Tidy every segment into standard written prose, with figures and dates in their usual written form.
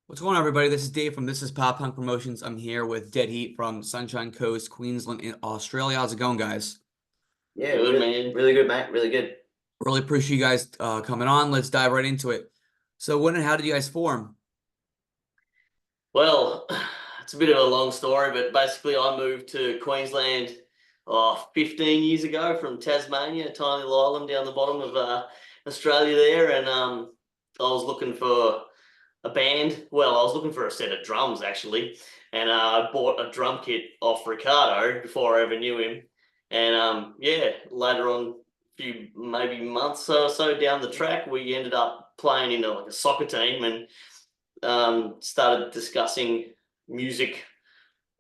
What's going on, everybody? This is Dave from This Is Pop Punk Promotions. I'm here with Deadheat from Sunshine Coast, Queensland, in Australia. How's it going, guys? Yeah, Good, man. really good, mate. Really good. Really appreciate you guys coming on. Let's dive right into it. So, when and how did you guys form? Well, it's a bit of a long story, but basically I moved to Queensland 15 years ago from Tasmania, a tiny little island down the bottom of Australia there, and I was looking for a band. Well, I was looking for a set of drums actually, and I bought a drum kit off Ricardo before I ever knew him, and yeah, later on, a few maybe months or so down the track, we ended up playing in like a soccer team and started discussing music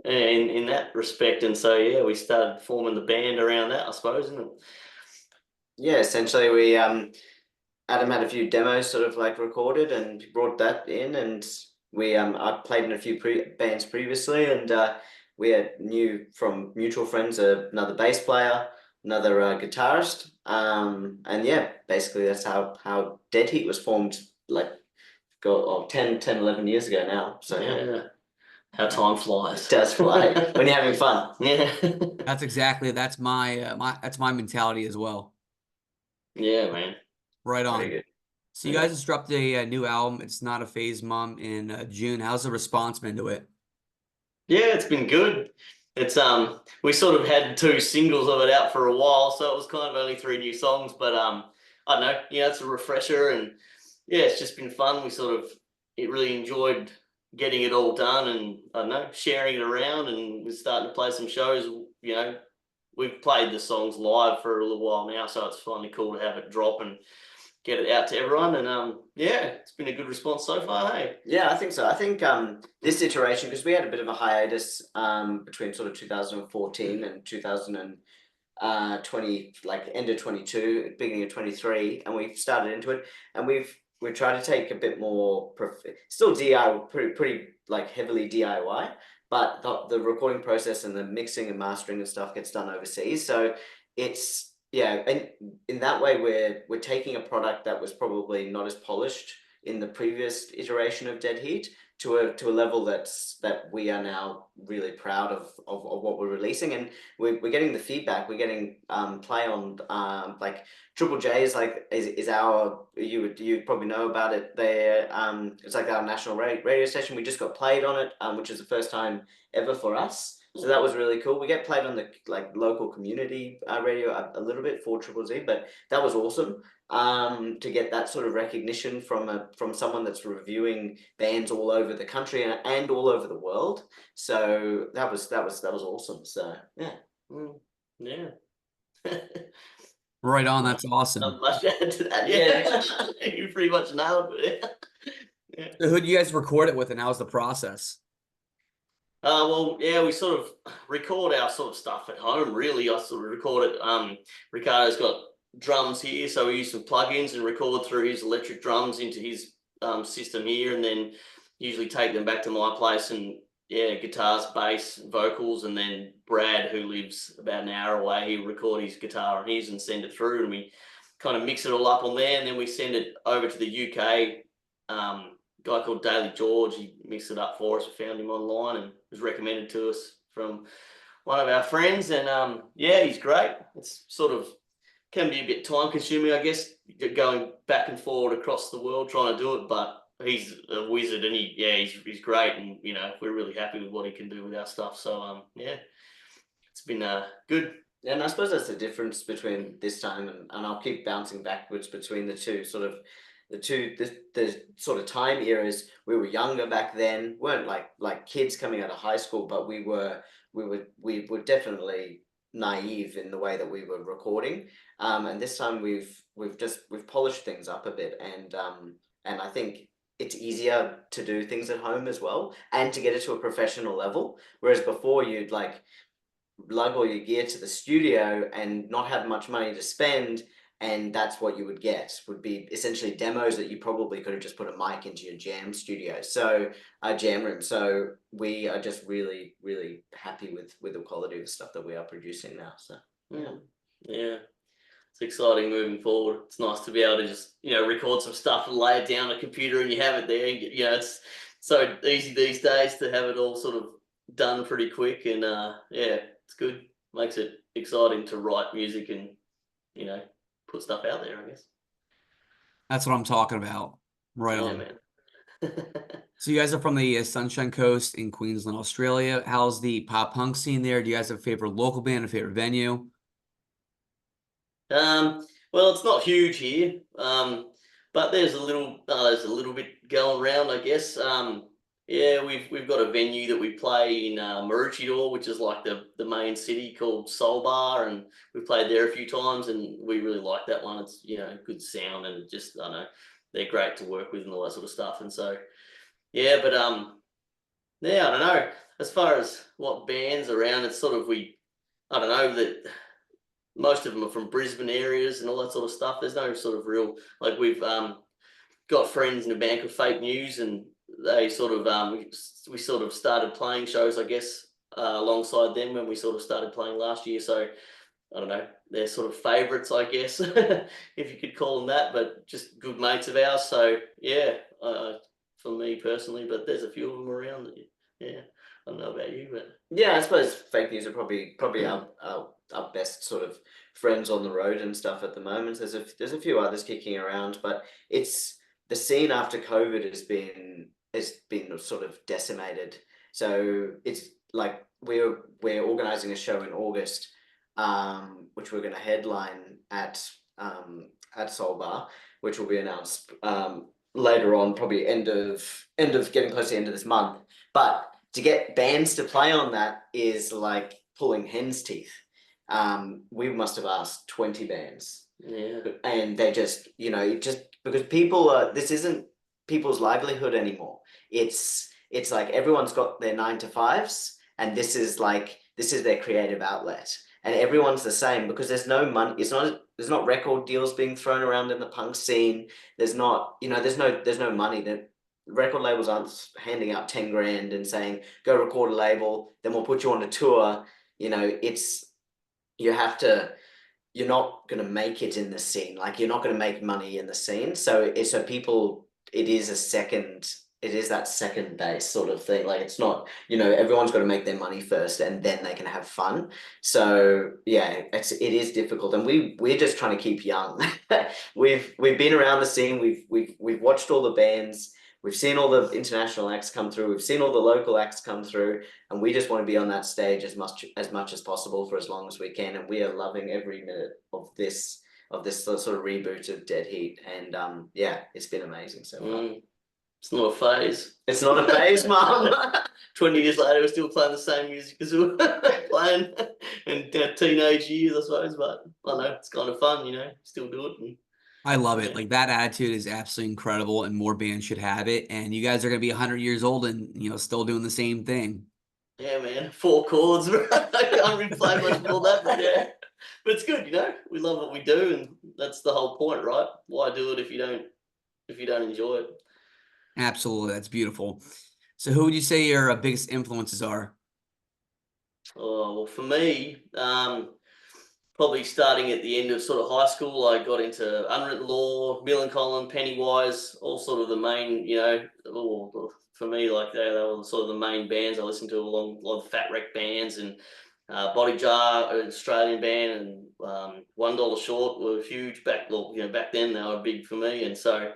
in that respect, and so yeah, we started forming the band around that, I suppose, isn't it? Yeah, essentially we Adam had a few demos sort of like recorded and brought that in, and we I played in a few bands previously, and we had knew from mutual friends another bass player, another guitarist, and yeah, basically that's how Dead Heat was formed, like 11 years ago now. So yeah, Yeah, how time it flies. does fly when you're having fun. Yeah. That's my mentality as well. Yeah, man. Right Very on. good. So, you Yeah. guys just dropped a, new album. It's Not a Phase Mom in June. How's the response been to it? Yeah, it's been good. It's we sort of had two singles of it out for a while, so it was kind of only three new songs, but I don't know, it's a refresher, and yeah, it's just been fun. It really enjoyed getting it all done, and I don't know, sharing it around, and we're starting to play some shows. We've played the songs live for a little while now, so it's finally cool to have it drop and get it out to everyone. And yeah, it's been a good response so far. Hey. Yeah, I think so. I think this iteration, because we had a bit of a hiatus between sort of 2014 and 2020, like end of 22, beginning of 23, and we've started into it, and we've tried to take a bit more still DIY, pretty like heavily DIY, but the recording process and the mixing and mastering and stuff gets done overseas. So it's yeah, and in that way we're taking a product that was probably not as polished in the previous iteration of Dead Heat to a level that we are now really proud of what we're releasing, and we're getting the feedback. We're getting play on like Triple J is our, you probably know about it. They it's like our national radio station. We just got played on it, which is the first time ever for us. So that was really cool. We get played on the like local community radio a little bit for Triple Z, but that was awesome to get that sort of recognition from someone that's reviewing bands all over the country and all over the world. So that was awesome. So yeah. Yeah. Right on. Not That's awesome. much to add to that. Yeah. Yeah, you pretty much nailed it. Yeah. So, who do you guys record it with, and how's the process? Well, yeah, we sort of record our sort of stuff at home, really. I sort of record it. Ricardo's got drums here, so we use some plugins and record through his electric drums into his system here, and then usually take them back to my place, and yeah, guitars, bass, vocals, and then Brad, who lives about an hour away, he'll record his guitar on his and send it through, and we kind of mix it all up on there, and then we send it over to the UK. Guy called Daily George, he mixed it up for us. We found him online and was recommended to us from one of our friends, and yeah, he's great. It's sort of can be a bit time consuming, I guess, going back and forward across the world trying to do it, but he's a wizard, and he's great, and we're really happy with what he can do with our stuff. So yeah, it's been good. And I suppose that's the difference between this time and I'll keep bouncing backwards between the two sort of the sort of time eras. We were younger back then, weren't like kids coming out of high school, but we were definitely naive in the way that we were recording. And this time we've polished things up a bit, and I think it's easier to do things at home as well and to get it to a professional level. Whereas before you'd like lug all your gear to the studio and not have much money to spend, and that's what you would get, would be essentially demos that you probably could have just put a mic into your jam studio, so a jam room. So we are just really really happy with the quality of the stuff that we are producing now. So yeah. Yeah, it's exciting moving forward. It's nice to be able to just record some stuff and lay it down on a computer and you have it there. It's so easy these days to have it all sort of done pretty quick, and yeah, it's good. Makes it exciting to write music and, you know, put stuff out there, I guess. That's what I'm talking about. Right Yeah, on. man. So you guys are from the Sunshine Coast in Queensland, Australia. How's the pop punk scene there? Do you guys have a favorite local band, a favorite venue? Well, it's not huge here, but there's a little bit going around, I guess. Yeah, we've got a venue that we play in Maroochydore, which is like the main city, called Soul Bar, and we played there a few times, and we really like that one. It's, you know, good sound, and just, I don't know, they're great to work with and all that sort of stuff. And so yeah, but yeah, I don't know. As far as what bands around, it's sort of, I don't know, that most of them are from Brisbane areas and all that sort of stuff. There's no sort of real, like, we've got friends in a band called Fake News, and they sort of we sort of started playing shows, I guess, alongside them when we sort of started playing last year. So I don't know, they're sort of favourites, I guess, if you could call them that, but just good mates of ours. So yeah, for me personally, but there's a few of them around that, yeah, I don't know about you, but Yeah, I suppose Fake News are probably our best sort of friends on the road and stuff at the moment. There's a few others kicking around, but it's the scene after COVID has been sort of decimated. So it's like we're organizing a show in August, which we're going to headline at Soul Bar, which will be announced later on, probably end of getting close to the end of this month. But to get bands to play on that is like pulling hen's teeth. We must have asked 20 bands, yeah, and they just, you know, just because this isn't people's livelihood anymore. It's like everyone's got their 9 to 5s, and this is their creative outlet, and everyone's the same because there's no money. There's not record deals being thrown around in the punk scene. There's not, you know, there's no money. That record labels aren't handing out 10 grand and saying, go record a label, then we'll put you on a tour. You know, you're not going to make it in the scene. Like, you're not going to make money in the scene. So people, it is that second base sort of thing. Like, it's not, you know, everyone's got to make their money first and then they can have fun. So yeah, it is difficult, and we're just trying to keep young. We've been around the scene. We've watched all the bands. We've seen all the international acts come through. We've seen all the local acts come through, and we just want to be on that stage as much as possible for as long as we can. And we are loving every minute of this sort of reboot of Deadheat. And yeah, it's been amazing so far. It's not a phase. It's not a phase, Mum. 20 years later, we're still playing the same music as we were playing in teenage years, I suppose. But I know it's kind of fun, you know, still do it. And I love it. yeah. Like, that attitude is absolutely incredible, and more bands should have it. And you guys are going to be 100 years old and, you know, still doing the same thing. Yeah, man, 4 chords. I can't really play much more than that, but yeah. But it's good, you know. We love what we do, and that's the whole point, right? Why do it if you don't enjoy it? Absolutely. That's beautiful. So who would you say your biggest influences are? Oh, well, for me, probably starting at the end of sort of high school, I got into Unwritten Law, Millencolin, Pennywise, all sort of the main, you know, for me, like they were sort of the main bands I listened to, along a lot of Fat Wreck bands, and Body Jar, an Australian band, and $1 Short were huge back then. They were big for me, and so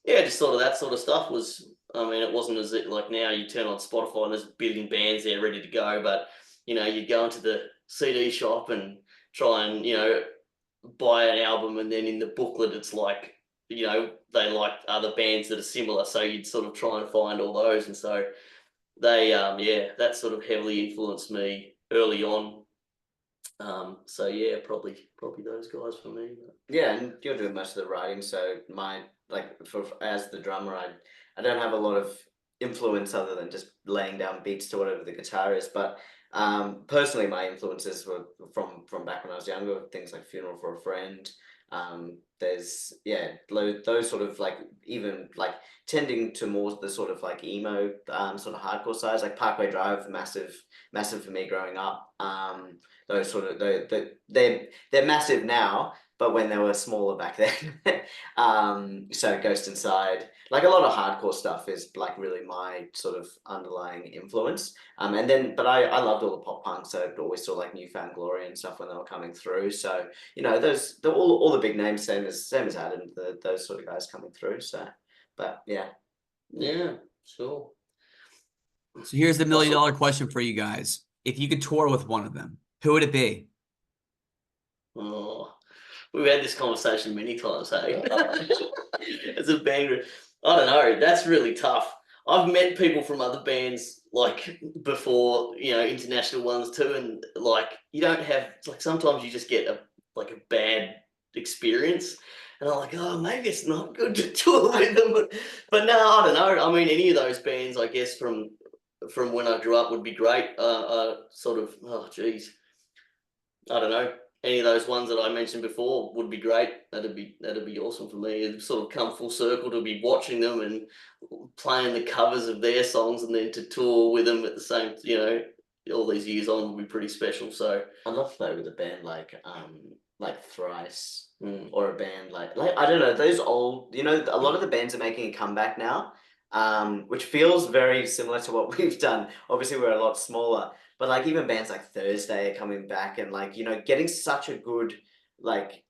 yeah, just sort of that sort of stuff was. I mean, it wasn't as like now you turn on Spotify and there's a billion bands there ready to go, but you know, you go into the CD shop and try and, you know, buy an album, and then in the booklet it's like, you know, they like other bands that are similar, so you'd sort of try and find all those, and so they yeah, that sort of heavily influenced me early on. So yeah, probably those guys for me. Yeah, and you're doing most of the writing, so as the drummer, I don't have a lot of influence other than just laying down beats to whatever the guitar is. But personally, my influences were from back when I was younger, things like Funeral for a Friend. There's those sort of, like, even like tending to more the sort of like emo sort of hardcore sides, like Parkway Drive, massive for me growing up. Those sort of they're massive now, but when they were smaller back then. So Ghost Inside, like a lot of hardcore stuff is like really my sort of underlying influence. And then, but I loved all the pop punk, so I always saw like Newfound Glory and stuff when they were coming through. So, you know, all the big names, same as Adam, those sort of guys coming through. So, but yeah. Yeah, sure. So here's the $1 million question for you guys. If you could tour with one of them, who would it be? Oh, we've had this conversation many times, hey? It's a banger. I don't know. That's really tough. I've met people from other bands like before, you know, international ones too, and like you don't have like sometimes you just get a bad experience, and I'm like, oh, maybe it's not good to tour with them, but no, I don't know. I mean, any of those bands, I guess from when I grew up would be great. Sort of, oh, geez, I don't know. Any of those ones that I mentioned before would be great. That'd be awesome for me. It'd sort of come full circle to be watching them and playing the covers of their songs, and then to tour with them at the same, you know, all these years on would be pretty special. So I'd love to play with a band like Thrice, or a band like I don't know, those old, you know, a lot of the bands are making a comeback now, which feels very similar to what we've done. Obviously, we're a lot smaller, but like even bands like Thursday are coming back, and like, you know, getting such a good like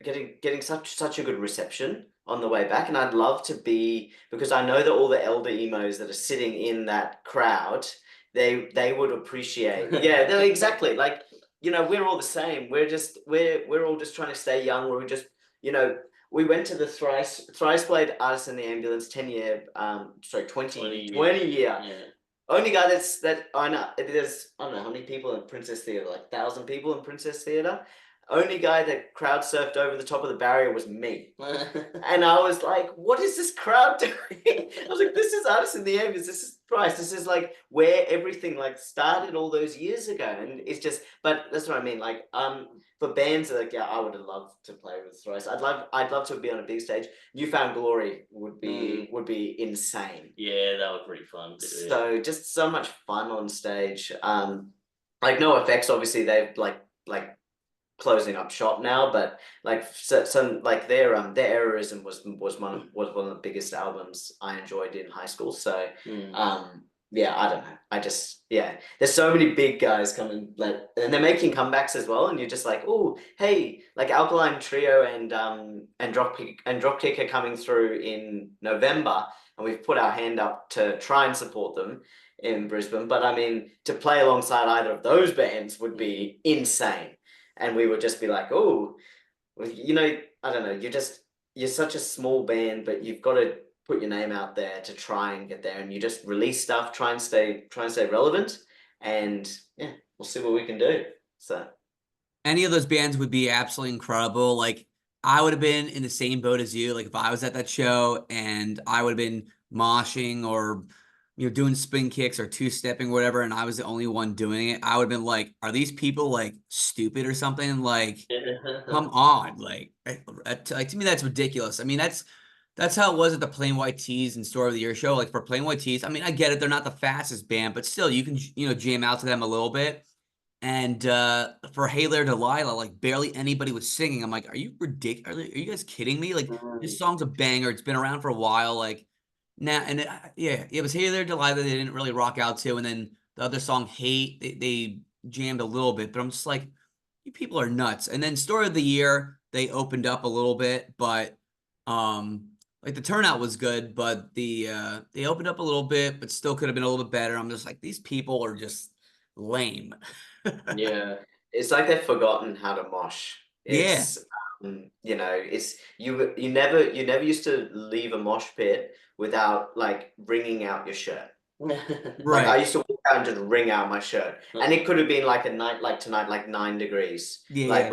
getting such a good reception on the way back. And I'd love to be, because I know that all the elder emos that are sitting in that crowd, they would appreciate. Yeah, no, exactly. Like, you know, we're all the same. We're all just trying to stay young. We're just, you know, we went to the Thrice played Artists in the Ambulance 10-year, 20 year. yeah. Only guy that I know, there's, I don't know how many people in Princess Theatre, like 1,000 people in Princess Theatre. Only guy that crowd surfed over the top of the barrier was me. And I was like, what is this crowd doing? I was like, this is Artists in the Ambulance. This is Thrice. This is like where everything like started all those years ago. And it's just, but that's what I mean. Like, for bands, like, yeah, I would have loved to play with Thrice. I'd love to be on a big stage. Newfound Glory would be insane. Yeah, that was pretty fun. So just so much fun on stage. Like No Effects, obviously they've like closing up shop now, but like some like their Errorism was one of the biggest albums I enjoyed in high school. So yeah, I don't know. I just, yeah, there's so many big guys coming, like, and they're making comebacks as well, and you're just like, oh, hey, like Alkaline Trio and Dropkick are coming through in November, and we've put our hand up to try and support them in Brisbane. But I mean, to play alongside either of those bands would be insane. And we would just be like, oh, you know, I don't know, you're such a small band, but you've got to put your name out there to try and get there, and you just release stuff, try and stay relevant, and yeah, we'll see what we can do. So any of those bands would be absolutely incredible. Like, I would have been in the same boat as you. Like, if I was at that show and I would have been moshing or, you know, doing spin kicks or two-stepping, whatever, and I was the only one doing it, I would have been like, are these people like stupid or something? Like, come on. Like to me, that's ridiculous. I mean, that's how it was at the Plain White Tees and Story of the Year show. Like, for Plain White Tees, I mean, I get it, they're not the fastest band, but still, you can, you know, jam out to them a little bit. And for Hey There Delilah, like, barely anybody was singing. I'm like, are you ridiculous? Are you guys kidding me? Like, this song's a banger. It's been around for a while. Like, now, and yeah, it was Hey There Delilah they didn't really rock out to, and then the other song Hate, they jammed a little bit, but I'm just like, you people are nuts. And then Story of the Year, they opened up a little bit, but like, the turnout was good, but they opened up a little bit, but still could have been a little bit better. I'm just like, these people are just lame. yeah, it's like they've forgotten how to mosh. Yeah. It's you know, it's you never used to leave a mosh pit without like wringing out your shirt. Like, Right. I used to walk out and just wring out my shirt, and it could have been like a night like tonight, like 9 degrees, Yeah, like yeah.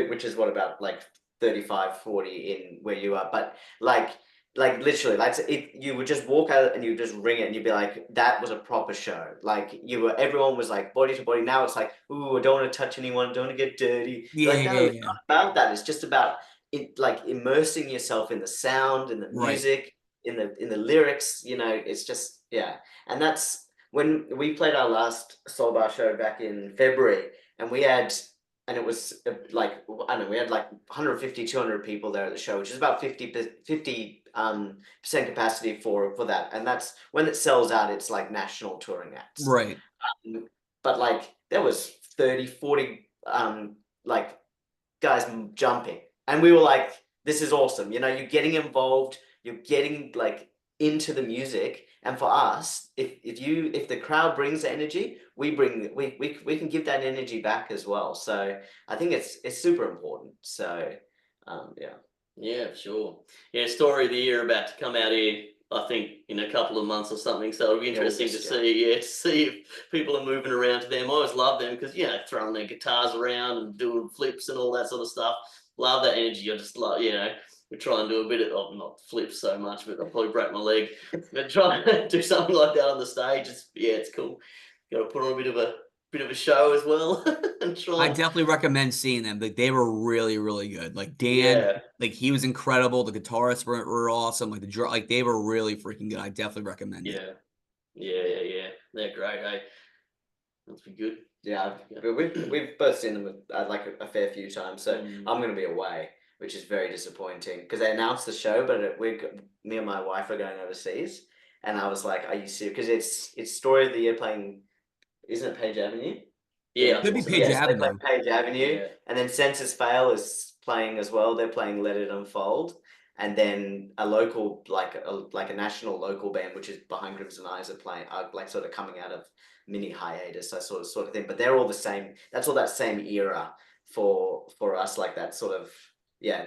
which is what, about like 35, 40 in where you are, but like literally, like, you would just walk out and you just ring it, and you'd be like, that was a proper show. Like, everyone was like body to body. Now it's like, ooh, I don't want to touch anyone, don't want to get dirty. Yeah, Like, no, yeah, it's not about that. It's just about it, like immersing yourself in the sound, in the Right. music, in the lyrics. You know, it's just, yeah. And that's when we played our last Soul Bar show back in February, and and it was like, I don't know, we had like 150, 200 people there at the show, which is about 50 percent capacity for that, and that's when it sells out. It's like national touring acts. Right. But like there was 30, 40 like guys jumping, and we were like, this is awesome. You know, you're getting involved, you're getting like into the music, and for us, if the crowd brings the energy, we can give that energy back as well. So I think it's super important. So yeah. Yeah, for sure. Yeah, story of the year about to come out here, I think, in a couple of months or something. So it'll be interesting August, to see, to see if people are moving around to them. I always love them because, you know, throwing their guitars around and doing flips and all that sort of stuff. Love that energy. I just love, you know, we try and do a bit of, not flips so much, but I'll probably break my leg. But try and do something like that on the stage. It's cool. Got to put on a bit of a show as well and try. I definitely recommend seeing them. Like they were really, really good. Like Dan, Yeah. like he was incredible. The guitarists were awesome. Like like they were really freaking good. I definitely recommend it. Yeah. They're great. Hey, that's be good. Yeah, we've both seen them like a fair few times. So I'm going to be away, which is very disappointing because they announced the show, but me and my wife are going overseas, and I was like, "Are you serious?" Because it's Story of the Year playing, isn't it Page Avenue? Yeah, Could be so. Page Yes, they Avenue. play Page Avenue, Yeah. and then Census Fail is playing as well. They're playing Let It Unfold, and then a local, like a national local band, which is Behind Crimson Eyes, are playing, like sort of coming out of mini hiatus, that sort of thing. But they're all the same. That's all that same era for us, like that sort of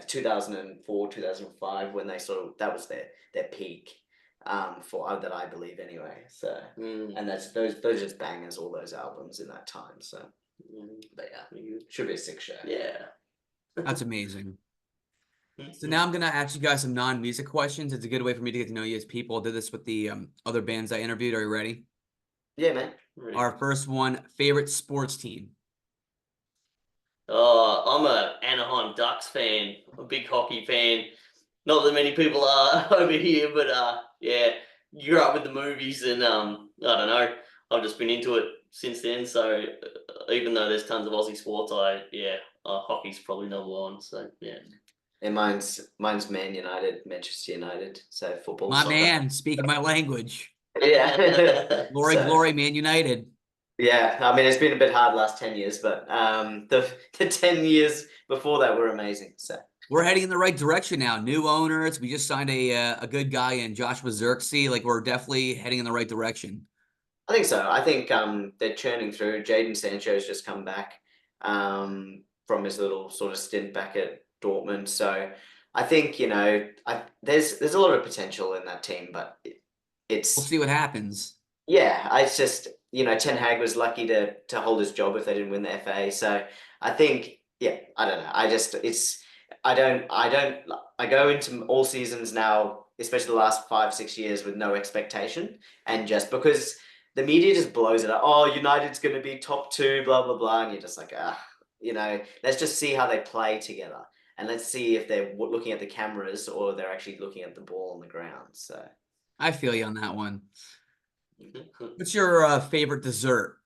2004, 2005, when they that was their peak. For that I believe anyway. So and those are just bangers, all those albums in that time. So but yeah, should be a sick show. Yeah. That's amazing. So now I'm gonna ask you guys some non-music questions. It's a good way for me to get to know you as people. I did this with the other bands I interviewed. Are you ready? Yeah, man. Our first one, favorite sports team. I'm a Anaheim Ducks fan, a big hockey fan. Not that many people are over here, but yeah, you grew up with the movies, and I don't know, I've just been into it since then. So even though there's tons of Aussie sports, hockey's probably number one. So yeah. And mine's Man United, Manchester United. So football. My soccer. man, speaking my language. Yeah. Glory, glory, Man United. Yeah, I mean it's been a bit hard last 10 years, but the 10 years before that were amazing. So we're heading in the right direction now. New owners. We just signed a good guy in Joshua Xerxes. Like we're definitely heading in the right direction. I think so. I think they're churning through. Jadon Sancho's just come back from his little sort of stint back at Dortmund. So I think, you know, there's a lot of potential in that team, but it's We'll see what happens. yeah, it's just, you know, Ten Hag was lucky to hold his job if they didn't win the FA. So I think, yeah, I don't know. I go into all seasons now, especially the last 5, 6 years, with no expectation. And just because the media just blows it up, oh, United's going to be top 2, blah, blah, blah. And you're just like, you know, let's just see how they play together. And let's see if they're looking at the cameras or they're actually looking at the ball on the ground. So I feel you on that one. What's your favorite dessert?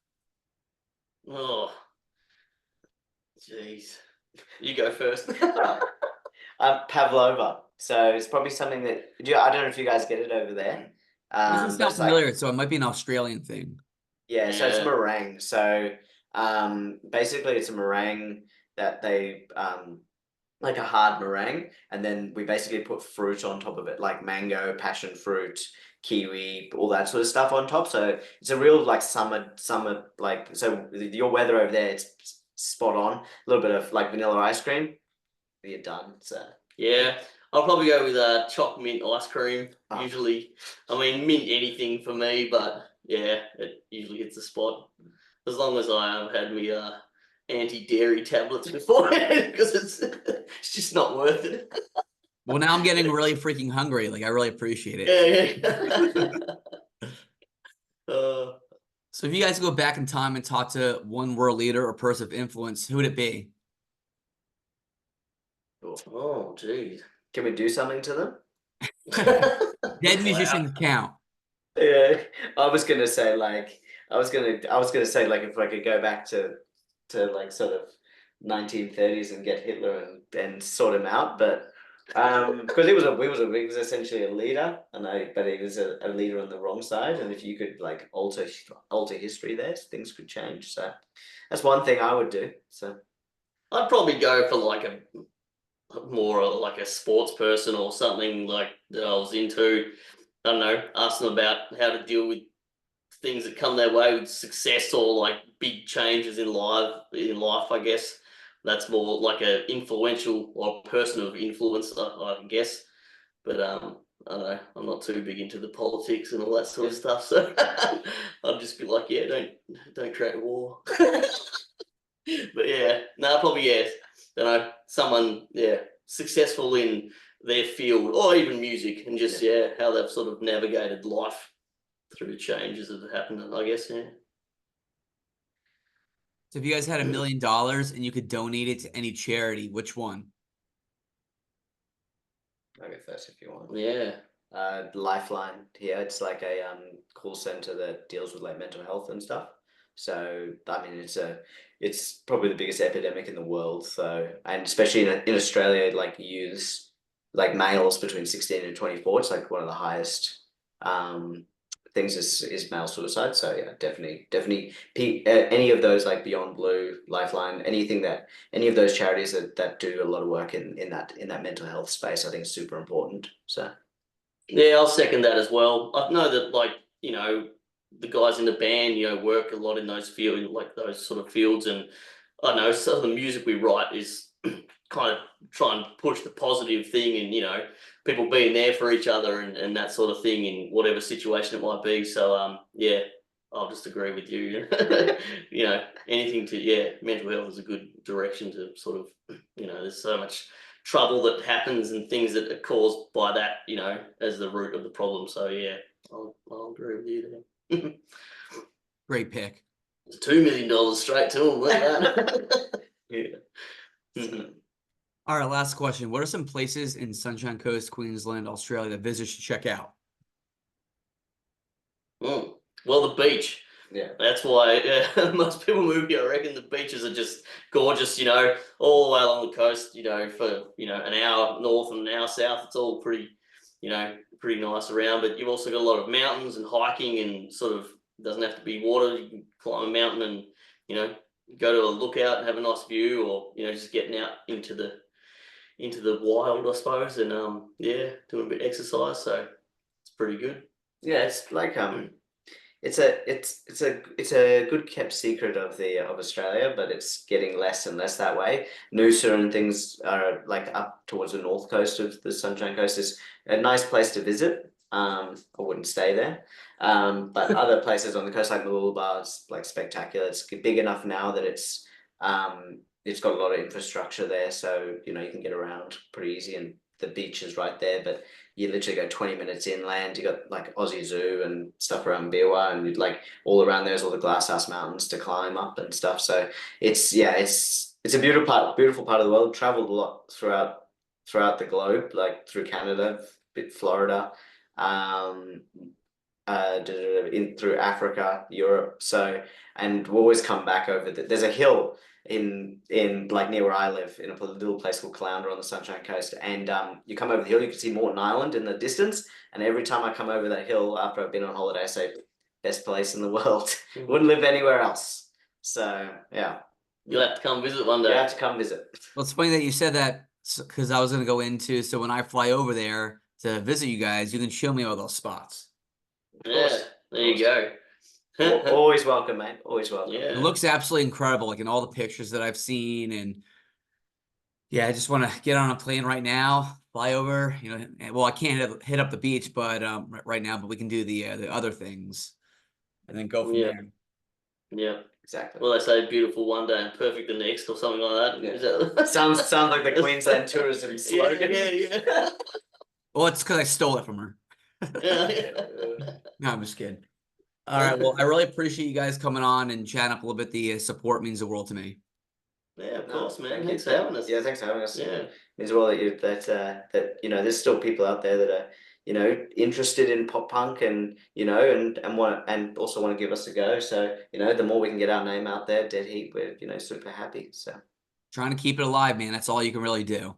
Oh, jeez. You go first. Pavlova. So it's probably something that I don't know if you guys get it over there. Doesn't sound familiar, so it might be an Australian thing. Yeah, so it's meringue. So basically it's a meringue that they like a hard meringue, and then we basically put fruit on top of it, like mango, passion fruit, kiwi, all that sort of stuff on top. So it's a real like summer like, so your weather over there, it's spot on. A little bit of like vanilla ice cream, you're done. So yeah, I'll probably go with choc mint ice cream. Oh. Usually, I mean mint anything for me, but yeah, it usually hits the spot. As long as I have had me anti-dairy tablets beforehand, because it's just not worth it. Well, now I'm getting really freaking hungry. Like I really appreciate it. Yeah. So if you guys go back in time and talk to one world leader or person of influence, who would it be? Oh, geez. can we do something to them? Dead musicians count. Yeah, I was gonna say like if I could go back to like sort of 1930s and get Hitler and sort him out, but Because he was essentially a leader, but he was a leader on the wrong side, and if you could like alter history there, things could change. So that's one thing I would do. So I'd probably go for like a more like a sports person or something like that I was into. I don't know, ask them about how to deal with things that come their way with success or like big changes in life, I guess. That's more like a influential or person of influence, I guess. But I don't know, I'm not too big into the politics and all that sort of stuff. So I'd just be like, yeah, don't create a war. But yeah, no, probably yeah. Don't know, someone successful in their field or even music, and just how they've sort of navigated life through changes that have happened. I guess So if you guys had $1 million and you could donate it to any charity, which one? I'll go first if you want. Yeah. Lifeline here. It's like a call center that deals with like mental health and stuff. So I mean, it's probably the biggest epidemic in the world. So, and especially in Australia, like youths, like males between 16 and 24, it's like one of the highest things is male suicide. So yeah, definitely any of those like Beyond Blue, Lifeline, any of those charities that do a lot of work in that mental health space, I think is super important. So Yeah, I'll second that as well. I know that, like, the guys in the band, work a lot in those fields, like those sort of fields, and I know some of the music we write is kind of try and push the positive thing, and people being there for each other and that sort of thing in whatever situation it might be. So yeah, I'll just agree with you. Anything to mental health is a good direction to sort of there's so much trouble that happens and things that are caused by that, as the root of the problem. So yeah, I'll agree with you there. Great pick. $2 million straight to them like that. Yeah. All right, last question. What are some places in Sunshine Coast, Queensland, Australia that visitors should check out? Well, the beach. Yeah. That's why most people move here. I reckon the beaches are just gorgeous, all the way along the coast, for, an hour north and an hour south. It's all pretty, pretty nice around. But you've also got a lot of mountains and hiking, and sort of doesn't have to be water. You can climb a mountain and, go to a lookout and have a nice view, or, just getting out into the wild, I suppose, and doing a bit of exercise. So it's pretty good. Yeah, it's like it's a good kept secret of Australia, but it's getting less and less that way. Noosa and things are like up towards the north coast of the Sunshine Coast is a nice place to visit. I wouldn't stay there. But other places on the coast like Mooloolaba is like spectacular. It's big enough now that it's got a lot of infrastructure there, so you can get around pretty easy, and the beach is right there. But you literally go 20 minutes inland. You got like Aussie Zoo and stuff around Biwa, and you'd like all around there's all the Glasshouse Mountains to climb up and stuff. So it's a beautiful part of the world. Traveled a lot throughout the globe, like through Canada, bit Florida, through Africa, Europe. So, and we always come back over there's a hill in like near where I live in a little place called Caloundra on the Sunshine Coast, and you come over the hill, you can see Morton Island in the distance, and every time I come over that hill after I've been on holiday, I say best place in the world. Wouldn't live anywhere else. So yeah, you'll have to come visit one day. You have to come visit. Well, it's funny that you said that, because I was going to go into, so when I fly over there to visit you guys, you can show me all those spots. Yeah, there you go. Always welcome, mate. Always welcome. It looks absolutely incredible, like in all the pictures that I've seen. And yeah, I just want to get on a plane right now, fly over. Well, I can't hit up the beach, but right now, but we can do the other things, and then go from there. Yeah, exactly. Well, they say beautiful one day and perfect the next, or something like that. Yeah. Sounds like the Queensland tourism slogan. Yeah. Well, it's because I stole it from her. No, I'm just kidding. All right. Well, I really appreciate you guys coming on and chatting up a little bit. The support means the world to me. Yeah, of course, man. Thanks for having us. Yeah, thanks for having us. Yeah, it means well that there's still people out there that are interested in pop punk and and also want to give us a go. So the more we can get our name out there, Deadheat, we're super happy. So trying to keep it alive, man. That's all you can really do.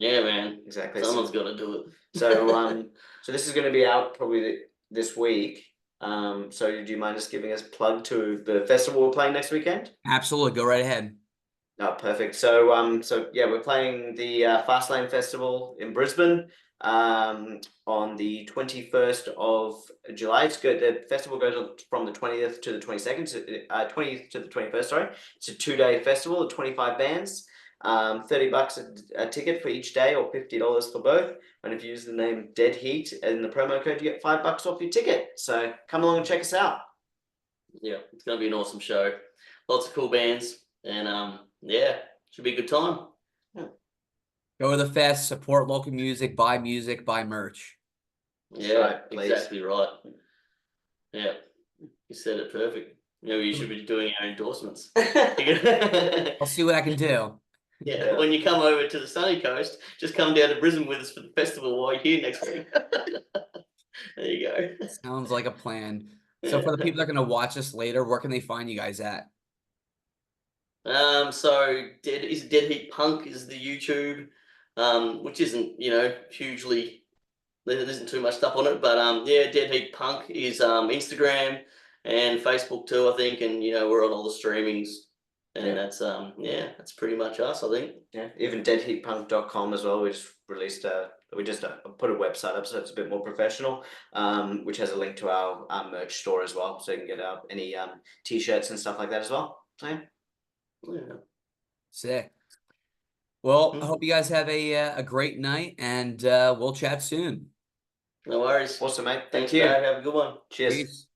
Yeah, man. Exactly. Someone's got to do it. So so this is going to be out probably this week. So do you mind just giving us a plug to the festival we're playing next weekend? Absolutely, go right ahead. Oh, perfect. So yeah, we're playing the Fastlane Festival in Brisbane on the 21st of July. It's good. The festival goes on from the 20th to the 22nd, 20th to the 21st, sorry. It's a 2-day festival, 25 bands. $30 a ticket for each day or $50 for both. And if you use the name Deadheat in the promo code, you get $5 off your ticket. So come along and check us out. Yeah, it's going to be an awesome show. Lots of cool bands. And yeah, should be a good time. Go to the fest, support local music, buy merch. Yeah, right, please. exactly right. Yeah, you said it perfect. Maybe you should be doing our endorsements. I'll see what I can do. Yeah, when you come over to the sunny coast, just come down to Brisbane with us for the festival while you're here next week. There you go. Sounds like a plan. So for the people that are going to watch us later, where can they find you guys at? So Deadheat Punk is the YouTube, which isn't, hugely, there isn't too much stuff on it, but yeah, Deadheat Punk is Instagram and Facebook too, I think, and we're on all the streamings, and that's that's pretty much us, I think. Yeah, even deadheatpunk.com as well. We just released we just put a website up, so it's a bit more professional, which has a link to our merch store as well, so you can get any t-shirts and stuff like that as well. So, yeah. Yeah. Sick. Well, I hope you guys have a great night, and we'll chat soon. No worries. Awesome, mate. Thanks, Thank you. Dave. Have a good one. Cheers. Peace.